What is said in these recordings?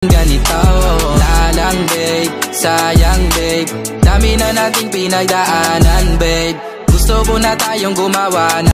Ganito na lang babe, sayang babe, dami na nating pinagdaanan babe. Gusto mo na tayong gumawa na.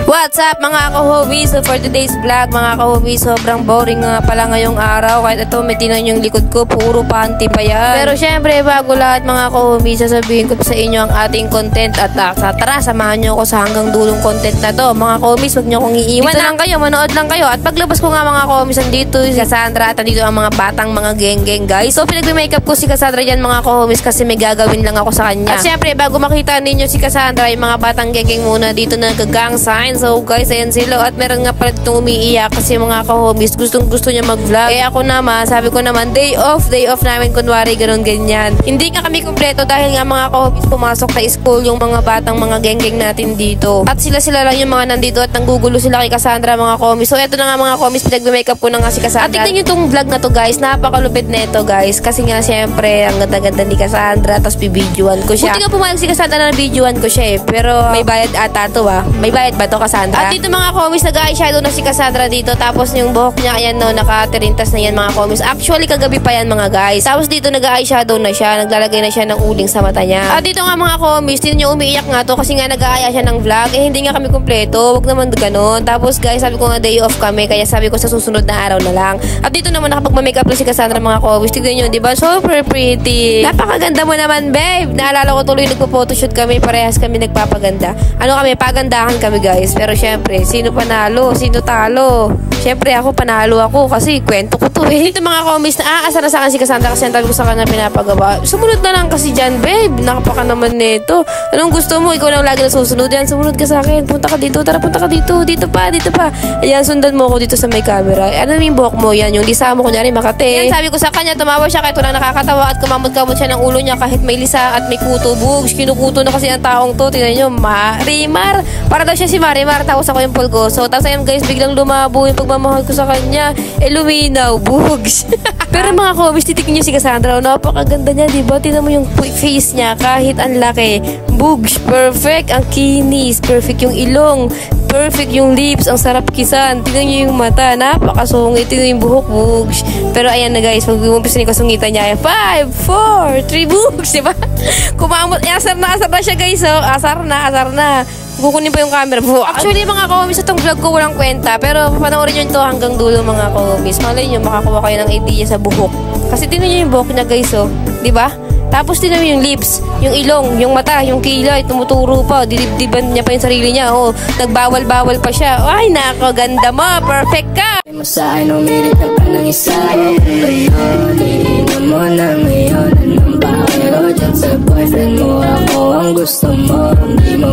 What's up mga ka-homies? So for today's vlog mga ka-homies, sobrang boring nga pala ngayong araw. Kahit ito may tinan yung likod ko, puro panty pa yan. Pero syempre bago lahat mga ka-homies, sasabihin ko sa inyo ang ating content. At tara, samahan nyo ako sa hanggang dulong content na to. Mga ka-homies, huwag nyo kong iiwan. Dito lang kayo, manood lang kayo. At paglabas ko nga mga ka-homies, andito si Cassandra at andito ang mga batang mga geng-geng guys. So pinag-makeup ko si Cassandra dyan mga ka-homies kasi may gagawin lang ako sa kanya. At syempre bago makita ninyo si Cassandra, yung mga batang geng-geng muna dito na nag-gang sign. So guys, ayan sila. At meron nga pala itong umiiyak kasi mga ka-homies gustong gusto niya mag-vlog. Eh ako naman, sabi ko naman day off namin kunwari ganun ganyan. Hindi nga kami kompleto dahil nga mga ka-homies pumasok sa school yung mga batang mga geng-geng natin dito. At sila lang yung mga nandito at nanggugulo sila kay Cassandra mga ka-homies. So eto na nga mga ka-homies, pinag-makeup ko na nga si Cassandra. At tignan nyo itong vlog na to guys, napakalupit neto guys. Kasi nga syempre ang ganda-ganda ni Cassandra, tapos bibidyoan ko siya. Buti nga pumayag si Cassandra na bibidyoan ko siya eh. Pero may bayad ata to may bayad ba to Cassandra? At dito mga ka-homies, nag-eyeshadow na si Cassandra dito. Tapos yung buhok niya, ayan no, nakatirintas na yan mga ka-homies. Actually, kagabi pa yan mga guys. Tapos dito nag-eyeshadow na siya. Naglalagay na siya ng uling sa mata niya. At dito nga mga ka-homies, dito niya umiiyak nga to kasi nga nag-aaya siya ng vlog. Eh, hindi nga kami kompleto. Huwag naman ganun. Tapos guys, sabi ko nga day off kami. Kaya sabi ko sa susunod na araw na lang. At dito naman nakapag-makeup na si Cassandra mga ka-homies. Tignan nyo, di ba? Super pretty. Napakaganda mo naman, babe. Naalala ko tuloy nagpo-photoshoot kami. Parehas kami nagpapaganda. Ano kami, pagandahan kami guys. Pero syempre, sino panalo? Sino talo? Siyempre ako panalo ako kasi kwento ko to eh. Dito mga ka-homies, aasar na sa akin si Cassandra kasi ang tabi ko sa kanya pinapagawa. Sumunod na lang kasi dyan, babe. Nakapaka naman nito. Anong gusto mo? Ikaw lang lagi na susunod yan. Sumunod ka sa akin. Punta ka dito. Tara, punta ka dito. Dito pa. Ayan, sundan mo ako dito sa may camera. Ano yung buhok mo? Yan, yung lisa mo kunyari Makate. Yan, sabi ko sa kanya, tumawa siya kahit walang nakakatawa at kumamot-kamot siya ng ulo niya kahit may lisa at may kuto. Bugs, kinukuto na kasi ang taong to. Tingnan nyo, Marimar. Para daw siya si Marimar. Tapos ako yung Pulgoso. Tapos ayun guys, biglang lumabo yung pagmamahal ko sa kanya. Eh, luminaw. Bugs. Pero mga ka-homies, titignan niyo si Cassandra. Napakaganda niya, diba? Tingnan mo yung face niya kahit ang laki. Bugs. Perfect. Ang kinis. Perfect yung ilong. Perfect yung lips. Ang sarap kisan. Tingnan niyo yung mata. Napakasungit. Tingnan yung buhok. Bugs. Pero ayan na guys, pag-umpisa ni kasungitan niya. 5, 4, 3 bugs. Diba? Kumamot. Asar na siya guys. Oh. Asar na. Kukunin pa yung camera. Actually, mga ka-homies, itong vlog ko walang kwenta. Pero panoorin nyo ito hanggang dulo, mga ka-homies. Malay nyo, makakuha kayo ng idea sa buhok. Kasi tinan nyo yung buhok niya, guys, oh. Diba? Tapos tinan nyo yung lips, yung ilong, yung mata, yung kilay, tumuturo pa. Didibdiban niya pa yung sarili niya. Oh, nagbawal-bawal pa siya. Ay, nako, ganda mo. Perfect ka. Sa akin, umilit na pa ng isa. Ngayon, ininom mo na ngayon. Anong bakero dyan sa boyfriend mo? Ako ang gusto mo. Hindi mo